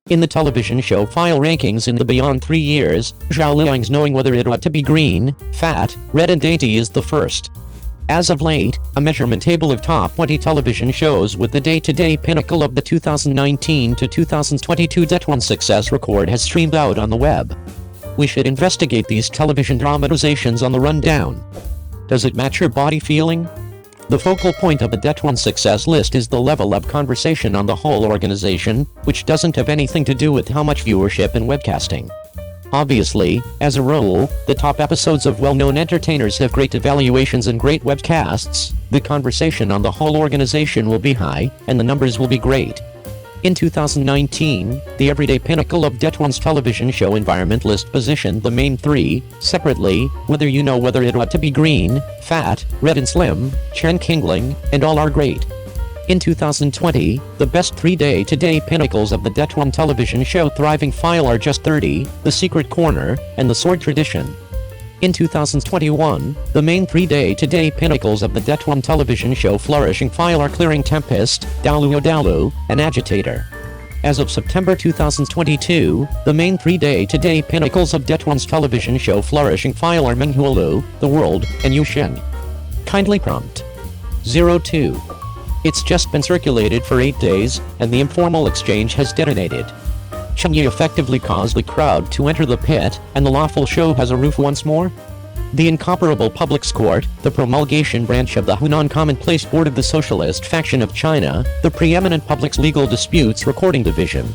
In the television show file rankings in the beyond 3 years, Zhao Liying's Knowing Whether It Ought to Be Green, Fat, Red and Dainty is the first. As of late, a measurement table of top 20 television shows with the day-to-day pinnacle of the 2019 to 2022 Det1 success record has streamed out on the web. We should investigate these television dramatizations on the rundown. Does it match your body feeling? The focal point of the Det1 success list is the level of conversation on the whole organization, which doesn't have anything to do with how much viewership and webcasting. Obviously, as a rule, the top episodes of well-known entertainers have great evaluations and great webcasts. The conversation on the whole organization will be high, and the numbers will be great. In 2019, the everyday pinnacle of Det1's television show environment list positioned the main three, separately, Whether You Know Whether It Ought to Be Green, Fat, Red and Slim, Chen Qingling, and All Are Great. In 2020, the best 3 day-to-day pinnacles of the Det1 television show thriving file are Just 30, The Secret Corner, and The Sword Tradition. In 2021, the main 3 day-to-day pinnacles of the Det1 television show flourishing file are Clearing Tempest, Dalu Dalu, and Agitator. As of September 2022, the main 3 day-to-day pinnacles of Det1's television show flourishing file are Menghuolu, The World, and Yushen. Kindly prompt 02. It's just been circulated for 8 days, and the informal exchange has detonated. Cheng Yi effectively caused the crowd to enter the pit, and the lawful show has a roof once more? The incomparable Public's Court, the promulgation branch of the Hunan Commonplace Board of the Socialist faction of China, the preeminent Public's Legal Disputes Recording Division.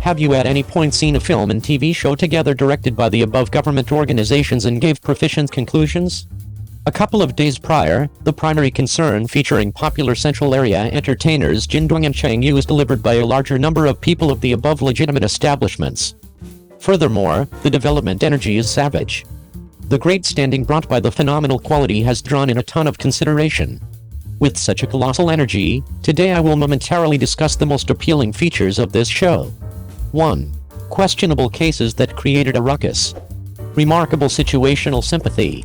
Have you at any point seen a film and TV show together directed by the above government organizations and gave proficient conclusions? A couple of days prior, the primary concern featuring popular Central Area entertainers Jindong and Cheng Yi was delivered by a larger number of people of the above legitimate establishments. Furthermore, the development energy is savage. The great standing brought by the phenomenal quality has drawn in a ton of consideration. With such a colossal energy, today I will momentarily discuss the most appealing features of this show. 1. Questionable cases that created a ruckus. Remarkable situational sympathy.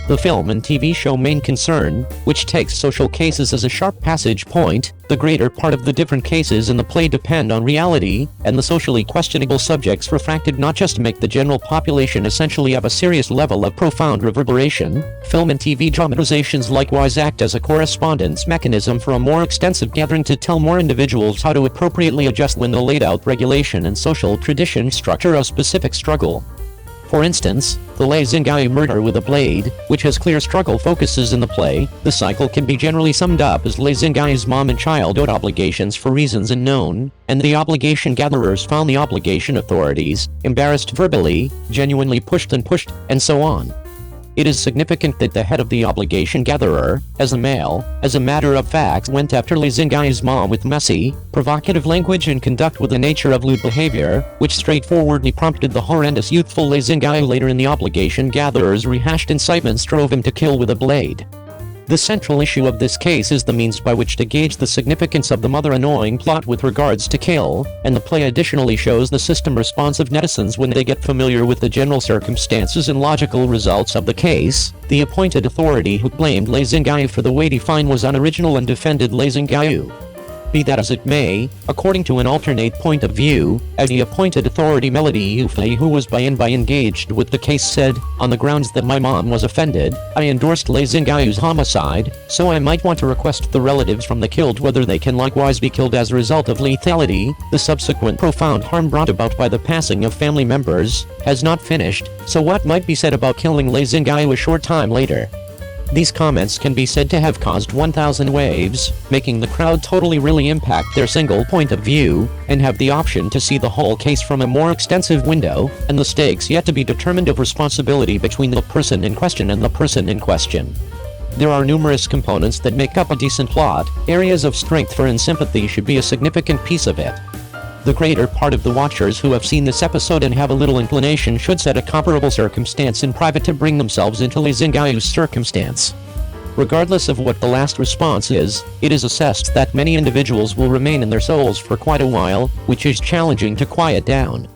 The film and TV show main concern, which takes social cases as a sharp passage point, the greater part of the different cases in the play depend on reality, and the socially questionable subjects refracted not just make the general population essentially of a serious level of profound reverberation, film and TV dramatizations likewise act as a correspondence mechanism for a more extensive gathering to tell more individuals how to appropriately adjust when the laid-out regulation and social tradition structure a specific struggle. For instance, the Lei Xinggai murder with a blade, which has clear struggle focuses in the play, the cycle can be generally summed up as Lei Xinggai's mom and child owed obligations for reasons unknown, and the obligation gatherers found the obligation authorities, embarrassed verbally, genuinely pushed, and so on. It is significant that the head of the obligation gatherer, as a male, as a matter of fact went after Lei Xinggai's mom with messy, provocative language and conduct with the nature of lewd behavior, which straightforwardly prompted the horrendous youthful Lei Xinggai later in the obligation gatherer's rehashed incitements drove him to kill with a blade. The central issue of this case is the means by which to gauge the significance of the mother-annoying plot with regards to kill, and the play additionally shows the system response of netizens when they get familiar with the general circumstances and logical results of the case. The appointed authority who blamed Lei Xinggai for the weighty fine was unoriginal and defended Lei Xinggai. Be that as it may, according to an alternate point of view, the appointed authority Melody Yufei, who was by engaged with the case, said, "On the grounds that my mom was offended, I endorsed Lei Xinggai's homicide, so I might want to request the relatives from the killed whether they can likewise be killed as a result of lethality. The subsequent profound harm brought about by the passing of family members has not finished, so what might be said about killing Lei Xinggai a short time later?" These comments can be said to have caused 1,000 waves, making the crowd totally really impact their single point of view, and have the option to see the whole case from a more extensive window, and the stakes yet to be determined of responsibility between the person in question and the person in question. There are numerous components that make up a decent plot. Areas of strength for and sympathy should be a significant piece of it. The greater part of the watchers who have seen this episode and have a little inclination should set a comparable circumstance in private to bring themselves into Lei Xinggai's circumstance. Regardless of what the last response is, it is assessed that many individuals will remain in their souls for quite a while, which is challenging to quiet down.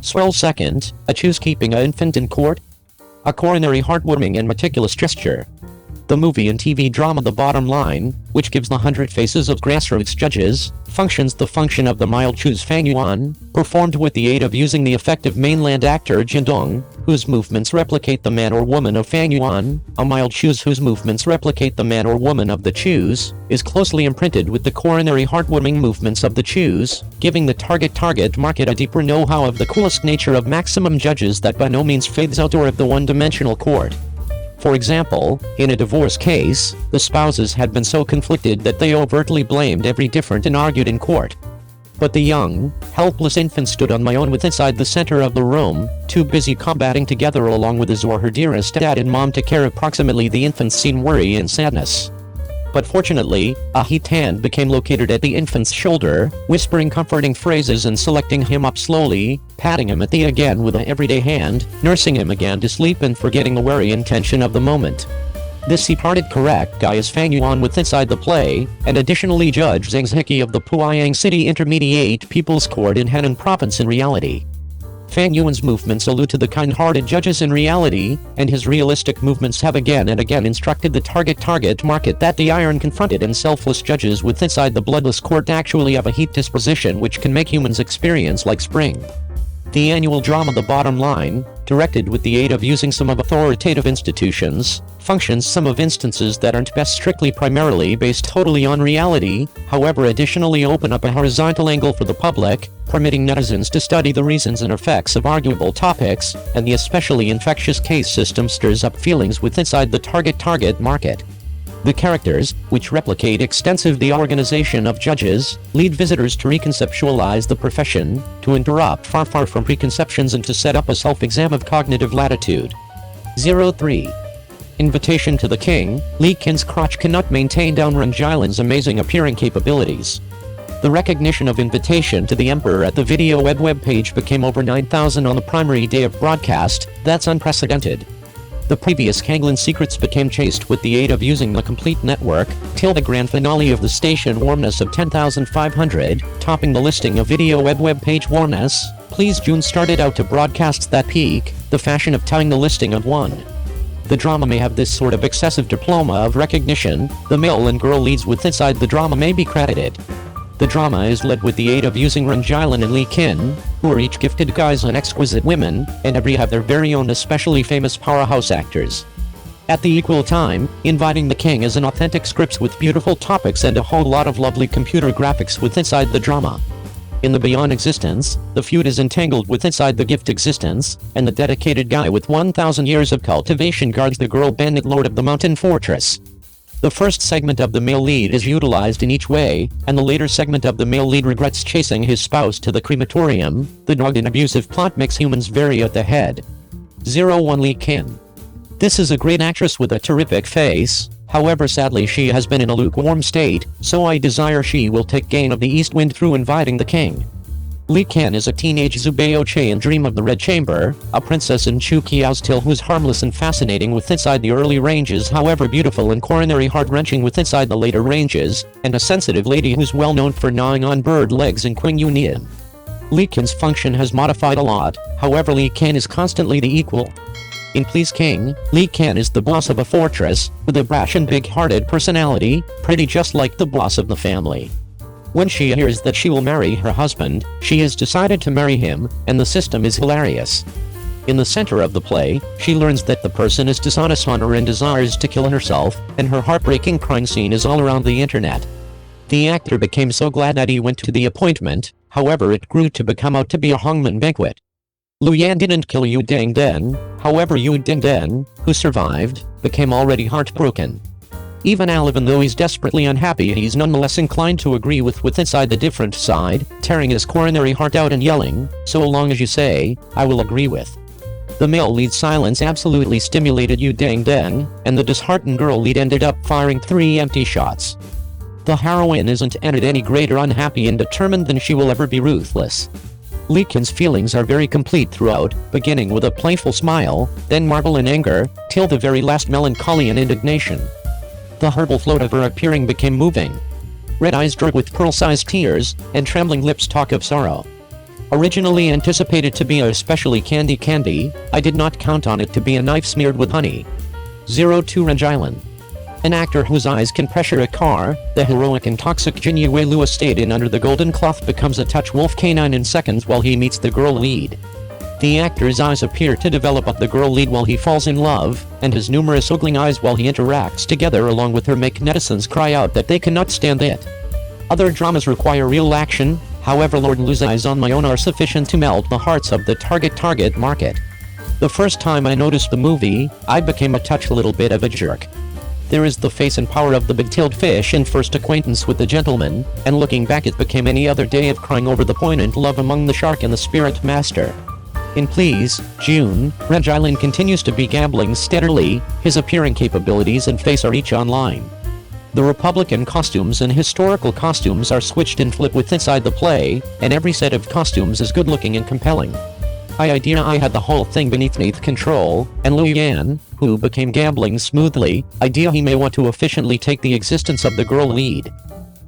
Swell second, a choose keeping an infant in court? A coronary heartwarming and meticulous gesture. The movie and TV drama The Bottom Line, which gives the 100 faces of grassroots judges, functions the function of the mild choose Fang Yuan, performed with the aid of using the effective mainland actor Jin Dong, whose movements replicate the man or woman of Fang Yuan. A mild choose whose movements replicate the man or woman of the choose, is closely imprinted with the coronary heartwarming movements of the choose, giving the target market a deeper know-how of the coolest nature of maximum judges that by no means fades out or of the one-dimensional court. For example, in a divorce case, the spouses had been so conflicted that they overtly blamed every different and argued in court. But the young, helpless infant stood on my own with inside the center of the room, too busy combating together along with his or her dearest dad and mom to care approximately the infant's scene worry and sadness. But fortunately, a heat hand became located at the infant's shoulder, whispering comforting phrases and selecting him up slowly, patting him at the again with an everyday hand, nursing him again to sleep and forgetting the worry and tension of the moment. This he-parted correct guy is Fang Yuan with inside the play, and additionally Judge Zhang Zheki of the Puiyang City Intermediate People's Court in Henan Province in reality. Fang Yuan's movements allude to the kind-hearted judges in reality, and his realistic movements have again and again instructed the target market that the iron-confronted and selfless judges with inside the bloodless court actually have a heat disposition which can make humans experience like spring. The annual drama The Bottom Line, directed with the aid of using some of authoritative institutions, functions some of instances that aren't best strictly primarily based totally on reality, however additionally open up a horizontal angle for the public, permitting netizens to study the reasons and effects of arguable topics, and the especially infectious case system stirs up feelings with inside the target market. The characters, which replicate extensive the organization of judges, lead visitors to reconceptualize the profession, to interrupt far from preconceptions and to set up a self-exam of cognitive latitude. 03. Invitation to the King, Li Qin's crotch cannot maintain down Renjilan's amazing appearing capabilities. The recognition of invitation to the Emperor at the video web page became over 9,000 on the primary day of broadcast. That's unprecedented. The previous Kanglan secrets became chased with the aid of using the complete network, till the grand finale of the station warmness of 10,500, topping the listing of video web page warmness. Please June started out to broadcast that peak, the fashion of tying the listing of 1. The drama may have this sort of excessive diploma of recognition. The male and girl leads with inside the drama may be credited. The drama is led with the aid of using Renjilan and Li Qin, who are each gifted guys and exquisite women, and every have their very own especially famous powerhouse actors. At the equal time, inviting the king is an authentic scripts with beautiful topics and a whole lot of lovely computer graphics with inside the drama. In the Beyond Existence, the feud is entangled with inside the Gift Existence, and the dedicated guy with 1,000 years of cultivation guards the girl bandit lord of the mountain fortress. The first segment of the male lead is utilized in each way, and the later segment of the male lead regrets chasing his spouse to the crematorium. The dogged and abusive plot makes humans vary at the head. 01 Li Qin. This is a great actress with a terrific face, however sadly she has been in a lukewarm state, so I desire she will take gain of the east wind through inviting the king. Li Qin is a teenage Zubeo Che in Dream of the Red Chamber, a princess in Chu Qiao's tale who's harmless and fascinating with inside the early ranges however beautiful and coronary heart-wrenching with inside the later ranges, and a sensitive lady who's well known for gnawing on bird legs in Qing Yunian. Li Qin's function has modified a lot, however Li Qin is constantly the equal. In Please King, Li Qin is the boss of a fortress, with a brash and big-hearted personality, pretty just like the boss of the family. When she hears that she will marry her husband, she has decided to marry him, and the system is hilarious. In the center of the play, she learns that the person is dishonest on her and desires to kill herself, and her heartbreaking crying scene is all around the internet. The actor became so glad that he went to the appointment, however it grew to become out to be a hangman banquet. Lu Yan didn't kill Yu Dengden, however Yu Dengden, who survived, became already heartbroken. Even though he's desperately unhappy, he's nonetheless inclined to agree with inside the different side, tearing his coronary heart out and yelling, "So long as you say, I will agree with." The male lead silence absolutely stimulated Yu Dengden, and the disheartened girl lead ended up firing 3 empty shots. The heroine isn't any greater unhappy and determined than she will ever be ruthless. Li Qin's feelings are very complete throughout, beginning with a playful smile, then marvel and anger, till the very last melancholy and indignation. The herbal float of her appearing became moving. Red eyes drip with pearl-sized tears, and trembling lips talk of sorrow. Originally anticipated to be a especially candy, I did not count on it to be a knife smeared with honey. 02 Renjilan. an actor whose eyes can pressure a car, the heroic and toxic Cheng Yi Lewis stayed in under the golden cloth becomes a touch wolf canine in seconds while he meets the girl lead. The actor's eyes appear to develop up the girl lead while he falls in love, and his numerous ogling eyes while he interacts together along with her make netizens cry out that they cannot stand it. Other dramas require real action, however Lord Lu's eyes on my own are sufficient to melt the hearts of the target market. The first time I noticed the movie, I became a touch little bit of a jerk. There is the face and power of the big-tailed fish in first acquaintance with the gentleman, and looking back it became any other day of crying over the poignant love among the shark and the spirit master. In Please, June, Zhao Liying continues to be gambling steadily, his appearing capabilities and face are each online. The Republican costumes and historical costumes are switched and flipped with inside the play, and every set of costumes is good-looking and compelling. I had the whole thing beneath control, and Liu Yan, who became gambling smoothly, idea he may want to efficiently take the existence of the girl lead.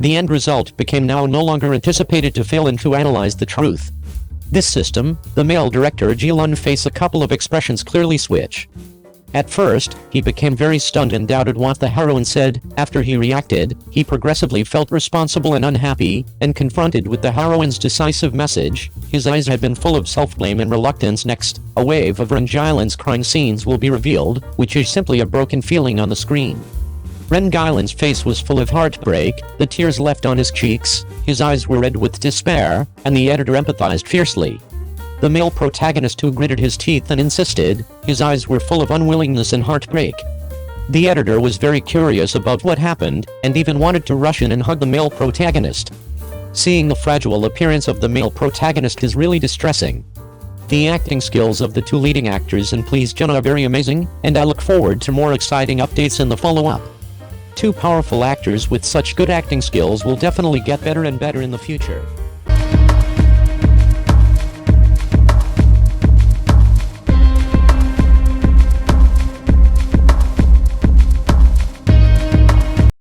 The end result became now no longer anticipated to fail and to analyze the truth. This system, the male director Zhao Liying face a couple of expressions clearly switch. At first, he became very stunned and doubted what the heroine said. After he reacted, he progressively felt responsible and unhappy, and confronted with the heroine's decisive message, his eyes had been full of self-blame and reluctance. Next, a wave of Zhao Liying's crying scenes will be revealed, which is simply a broken feeling on the screen. Zhao Liying's face was full of heartbreak, the tears left on his cheeks, his eyes were red with despair, and the editor empathized fiercely. The male protagonist who gritted his teeth and insisted, his eyes were full of unwillingness and heartbreak. The editor was very curious about what happened, and even wanted to rush in and hug the male protagonist. Seeing the fragile appearance of the male protagonist is really distressing. The acting skills of the two leading actors in Please June are very amazing, and I look forward to more exciting updates in the follow-up. Two powerful actors with such good acting skills will definitely get better and better in the future.